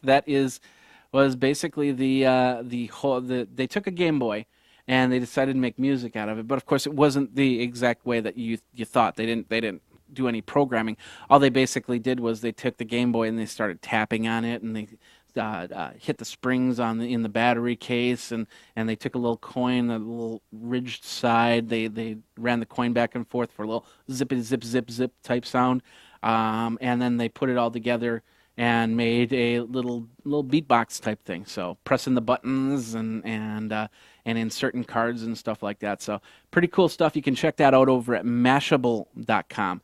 that. Was basically they took a Game Boy and they decided to make music out of it. But of course, it wasn't the exact way that you thought. They didn't do any programming. All they basically did was they took the Game Boy and they started tapping on it, and they hit the springs in the battery case, and they took a little coin, a little ridged side. They ran the coin back and forth for a little zippity zip zip zip type sound. And then they put it all together and made a little beatbox type thing. So pressing the buttons and inserting cards and stuff like that. So pretty cool stuff. You can check that out over at Mashable.com.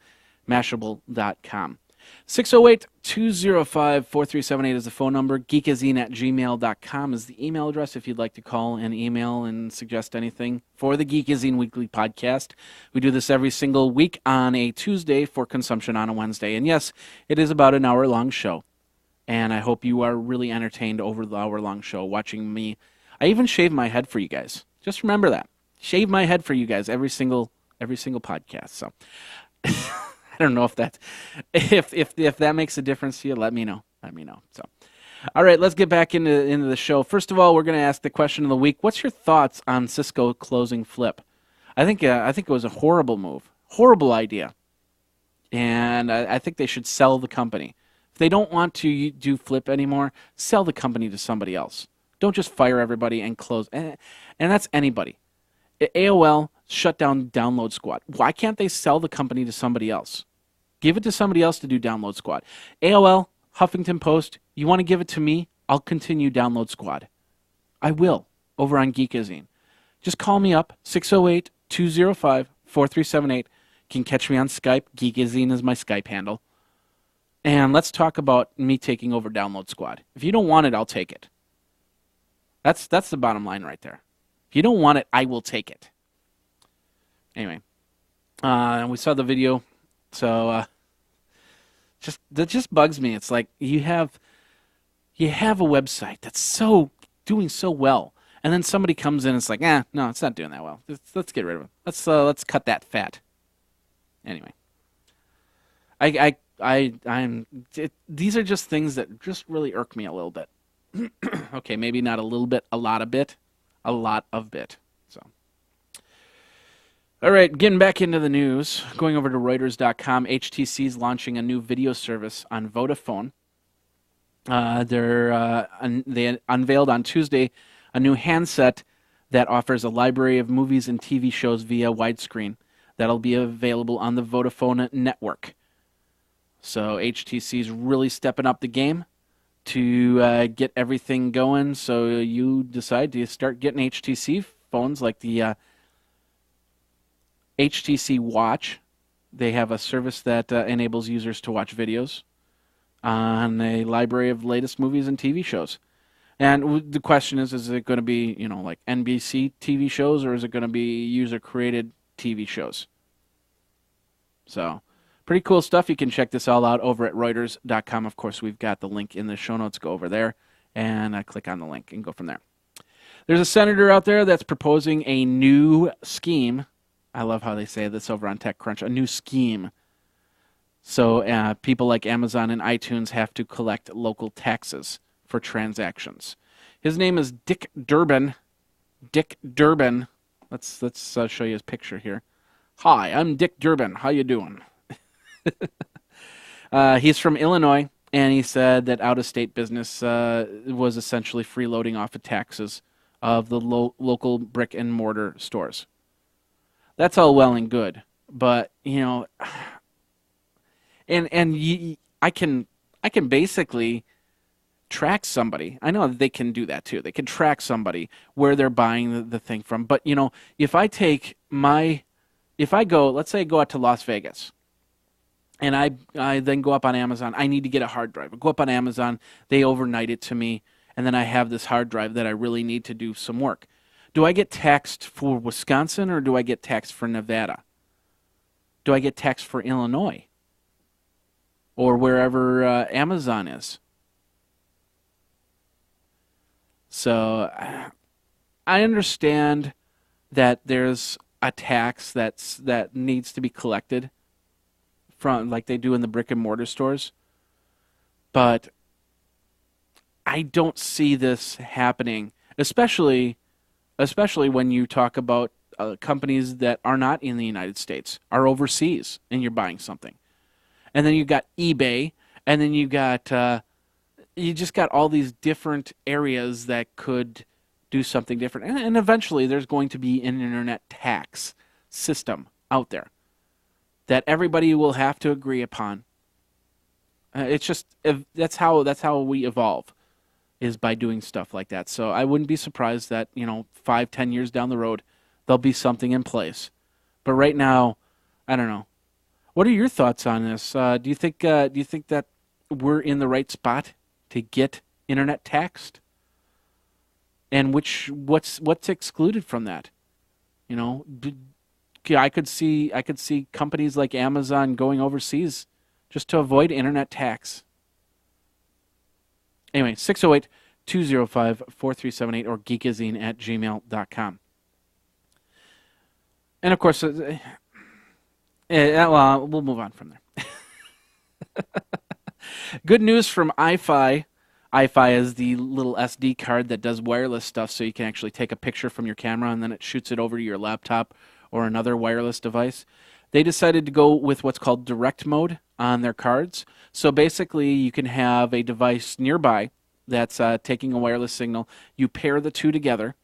Mashable.com. 608-205-4378 is the phone number. Geekazine@gmail.com is the email address if you'd like to call and email and suggest anything for the Geekazine Weekly Podcast. We do this every single week on a Tuesday for consumption on a Wednesday. And yes, it is about an hour-long show. And I hope you are really entertained over the hour-long show watching me. I even shave my head for you guys. Just remember that. Shave my head for you guys every single podcast. So I don't know if that makes a difference to you. Let me know. So, all right, let's get back into the show. First of all, we're going to ask the question of the week. What's your thoughts on Cisco closing Flip? I think it was a horrible move, horrible idea, and I think they should sell the company. If they don't want to do Flip anymore, sell the company to somebody else. Don't just fire everybody and close. And that's anybody. AOL shut down Download Squad. Why can't they sell the company to somebody else? Give it to somebody else to do Download Squad. AOL, Huffington Post, you want to give it to me? I'll continue Download Squad. I will, over on Geekazine. Just call me up, 608-205-4378. You can catch me on Skype. Geekazine is my Skype handle. And let's talk about me taking over Download Squad. If you don't want it, I'll take it. That's the bottom line right there. If you don't want it, I will take it. Anyway, we saw the video, so that just bugs me. It's like you have a website that's doing so well, and then somebody comes in and it's like, no, it's not doing that well. Let's get rid of it. Let's cut that fat. Anyway, these are just things that just really irk me a little bit. Okay, maybe not a little bit, a lot of bit. So, all right, getting back into the news, going over to Reuters.com, HTC is launching a new video service on Vodafone. They unveiled on Tuesday a new handset that offers a library of movies and TV shows via widescreen that'll be available on the Vodafone network. So HTC's really stepping up the game to get everything going. So you decide to start getting HTC phones like the HTC Watch. They have a service that enables users to watch videos on a library of latest movies and TV shows. And the question is it going to be, like NBC TV shows, or is it going to be user-created TV shows? So, pretty cool stuff. You can check this all out over at Reuters.com. Of course, we've got the link in the show notes. Go over there and click on the link and go from there. There's a senator out there that's proposing a new scheme. I love how they say this over on TechCrunch, a new scheme. So people like Amazon and iTunes have to collect local taxes for transactions. His name is Dick Durbin. Dick Durbin. Let's show you his picture here. Hi, I'm Dick Durbin. How you doing? He's from Illinois, and he said that out-of-state business was essentially freeloading off of taxes of the local brick-and-mortar stores. That's all well and good, but I can basically track somebody. I know that they can do that too. They can track somebody where they're buying the thing from. But if I go, let's say I go out to Las Vegas, and I then go up on Amazon. I need to get a hard drive. I go up on Amazon. They overnight it to me, and then I have this hard drive that I really need to do some work. Do I get taxed for Wisconsin, or do I get taxed for Nevada? Do I get taxed for Illinois? Or wherever Amazon is? So I understand that there's a tax that needs to be collected from, like they do in the brick and mortar stores, but I don't see this happening, especially when you talk about companies that are not in the United States, are overseas, and you're buying something. And then you got eBay, and then you just got all these different areas that could do something different. And eventually there's going to be an internet tax system out there that everybody will have to agree upon. It's just, that's how we evolve, is by doing stuff like that. So I wouldn't be surprised that 5-10 years down the road there'll be something in place. But right now, I don't know. What are your thoughts on this? Do you think that we're in the right spot to get internet taxed? And what's excluded from that? I could see companies like Amazon going overseas just to avoid internet tax. Anyway, 608-205-4378 or geekazine@gmail.com. And of course, we'll move on from there. Good news from iFi. iFi is the little SD card that does wireless stuff, so you can actually take a picture from your camera and then it shoots it over to your laptop or another wireless device. They decided to go with what's called direct mode on their cards. So basically, you can have a device nearby that's taking a wireless signal. You pair the two together,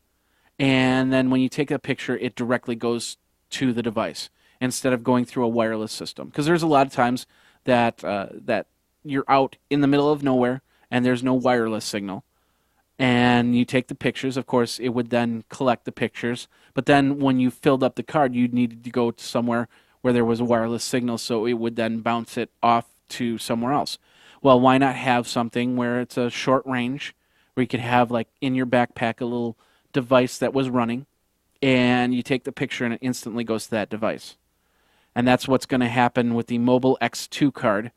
and then when you take a picture, it directly goes to the device instead of going through a wireless system. Because there's a lot of times that you're out in the middle of nowhere and there's no wireless signal, and you take the pictures. Of course, it would then collect the pictures, but then when you filled up the card, you needed to go to somewhere where there was a wireless signal, so it would then bounce it off to somewhere else. Well, why not have something where it's a short range, where you could have, like, in your backpack a little device that was running, and you take the picture and it instantly goes to that device. And that's what's going to happen with the Mobile X2 card.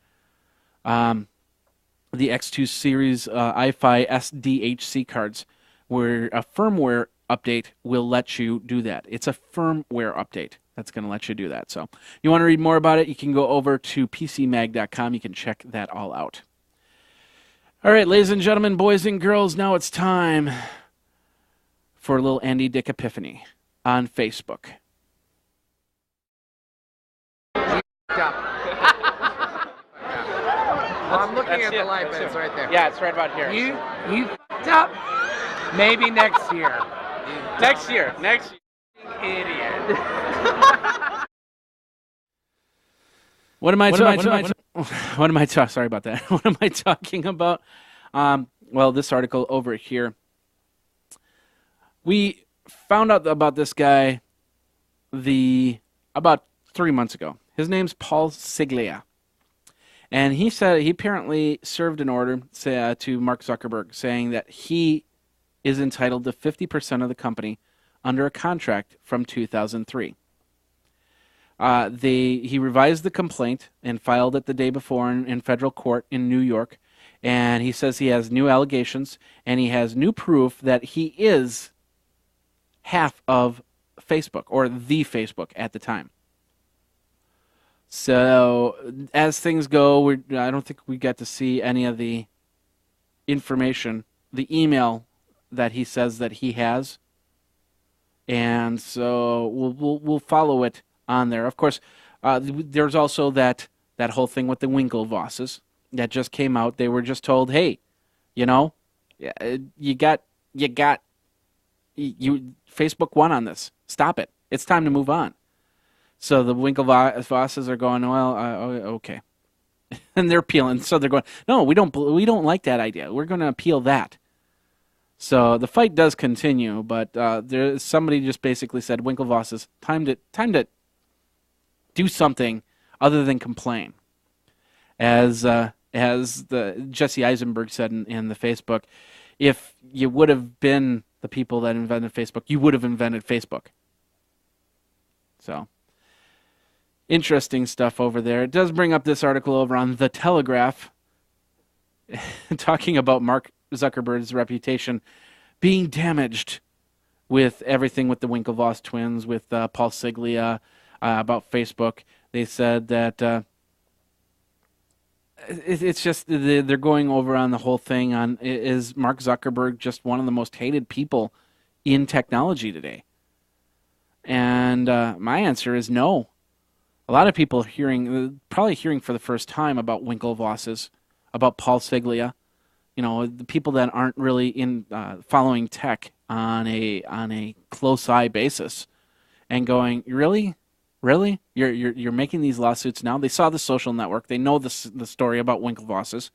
The X2 series iFi SDHC cards, where a firmware update will let you do that. It's a firmware update that's going to let you do that. So you want to read more about it, you can go over to PCMag.com. You can check that all out. All right, ladies and gentlemen, boys and girls, now it's time for a little Andy Dick Epiphany on Facebook. I'm looking at the light, but it's right there. Yeah, it's right about here. You f***ed up. Maybe next year. Next year. Idiot. What am I talking? Sorry about that. What am I talking about? Well, this article over here. We found out about this guy about 3 months ago. His name's Paul Siglia. And he said he apparently served an order to Mark Zuckerberg saying that he is entitled to 50% of the company under a contract from 2003. He revised the complaint and filed it the day before in federal court in New York. And he says he has new allegations and he has new proof that he is half of Facebook, or the Facebook at the time. So as things go, I don't think we get to see any of the information, the email that he says that he has, and so we'll follow it on there. Of course, there's also that whole thing with the Winklevosses that just came out. They were just told, hey, you Facebook won on this. Stop it. It's time to move on. So the Winklevosses are going, well, okay, and they're appealing. So they're going, no, we don't like that idea. We're going to appeal that. So the fight does continue, but somebody just basically said, Winklevosses, time to do something other than complain. As the Jesse Eisenberg said in the Facebook, if you would have been the people that invented Facebook, you would have invented Facebook. So, interesting stuff over there. It does bring up this article over on The Telegraph, talking about Mark Zuckerberg's reputation being damaged with everything with the Winklevoss twins, with Paul Siglia, about Facebook. They said that it's just they're going over on the whole thing on, is Mark Zuckerberg just one of the most hated people in technology today? And my answer is no. A lot of people probably hearing for the first time about Winklevosses, about Paul Siglia. The people that aren't really in following tech on a close eye basis, and going, really, you're making these lawsuits now. They saw The Social Network. They know the story about Winklevosses.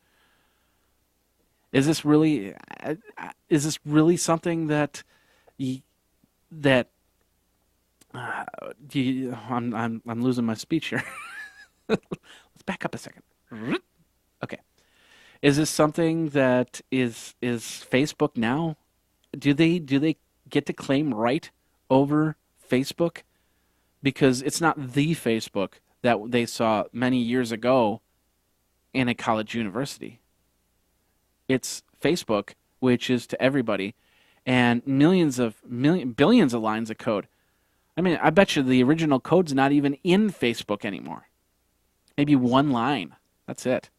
Is this really something that I'm losing my speech here. Let's back up a second. Okay. Is this something that is Facebook now? Do they get to claim right over Facebook? Because it's not the Facebook that they saw many years ago in a college university. It's Facebook, which is to everybody, and billions of lines of code. I mean, I bet you the original code's not even in Facebook anymore. Maybe one line. That's it.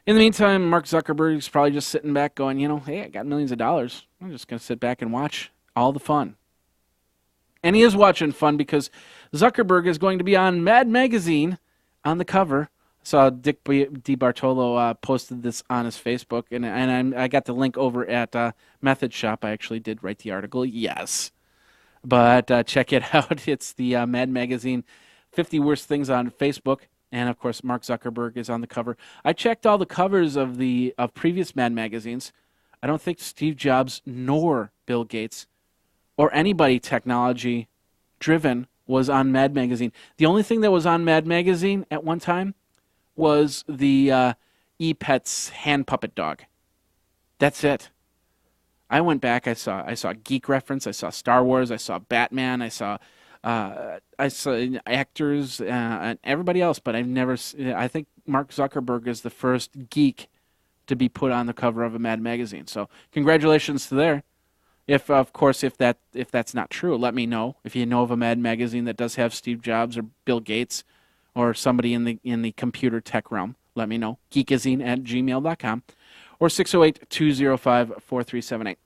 In the meantime, Mark Zuckerberg's probably just sitting back going, hey, I got millions of dollars. I'm just going to sit back and watch all the fun. And he is watching fun because Zuckerberg is going to be on Mad Magazine on the cover. I saw Dick DiBartolo posted this on his Facebook, and I got the link over at Method Shop. I actually did write the article, yes. But check it out. It's the Mad Magazine 50 Worst Things on Facebook. And, of course, Mark Zuckerberg is on the cover. I checked all the covers of previous Mad magazines. I don't think Steve Jobs nor Bill Gates or anybody technology-driven was on Mad Magazine. The only thing that was on Mad Magazine at one time was the E-Pets hand puppet dog. That's it. I went back. I saw Geek Reference. I saw Star Wars. I saw Batman. I saw actors and everybody else, but I've never. I think Mark Zuckerberg is the first geek to be put on the cover of a Mad magazine. So congratulations to there. If that's not true, let me know. If you know of a Mad magazine that does have Steve Jobs or Bill Gates or somebody in the computer tech realm, let me know. Geekazine@gmail.com or 608-205-4378.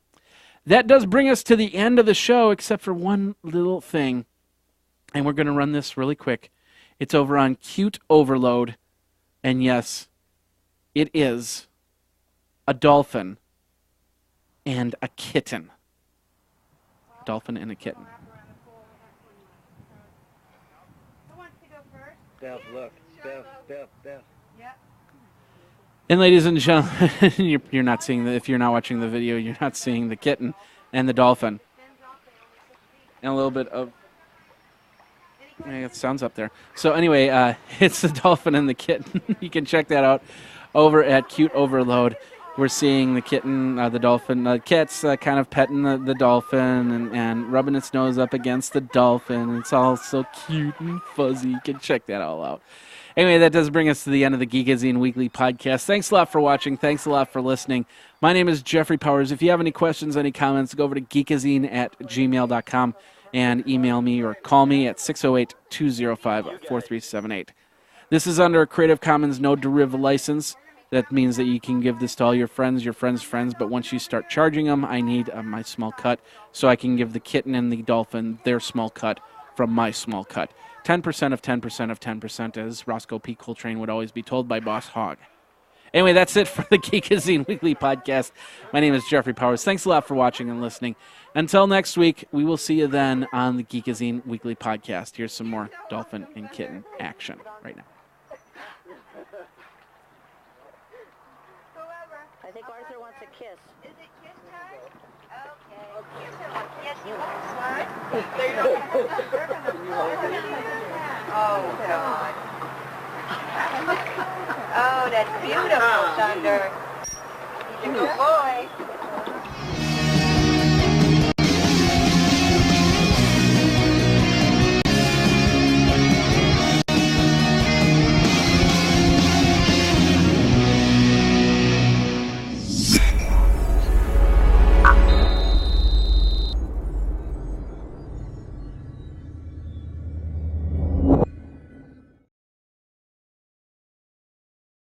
That does bring us to the end of the show, except for one little thing. And we're going to run this really quick. It's over on Cute Overload. And yes, it is a dolphin and a kitten. dolphin and a kitten. Beth, look. Beth. And ladies and gentlemen, you're not seeing if you're not watching the video, you're not seeing the kitten and the dolphin. And a little bit of sounds up there. So anyway, it's the dolphin and the kitten. You can check that out over at Cute Overload. We're seeing the kitten, the dolphin, the cat's kind of petting the dolphin and rubbing its nose up against the dolphin. It's all so cute and fuzzy. You can check that all out. Anyway, that does bring us to the end of the Geekazine Weekly Podcast. Thanks a lot for watching. Thanks a lot for listening. My name is Jeffrey Powers. If you have any questions, any comments, go over to geekazine@gmail.com and email me or call me at 608-205-4378. This is under a Creative Commons No Derivative license. That means that you can give this to all your friends' friends, but once you start charging them, I need my small cut so I can give the kitten and the dolphin their small cut from my small cut. 10% of 10% of 10%, as Roscoe P. Coltrane would always be told by Boss Hogg. Anyway, that's it for the Geekazine Weekly Podcast. My name is Jeffrey Powers. Thanks a lot for watching and listening. Until next week, we will see you then on the Geekazine Weekly Podcast. Here's some more dolphin and kitten action right now. I think Arthur wants a kiss. Is it kiss time? Okay. Yes, you want what? They don't. Oh, God. Oh, that's beautiful, Thunder. He's a good boy.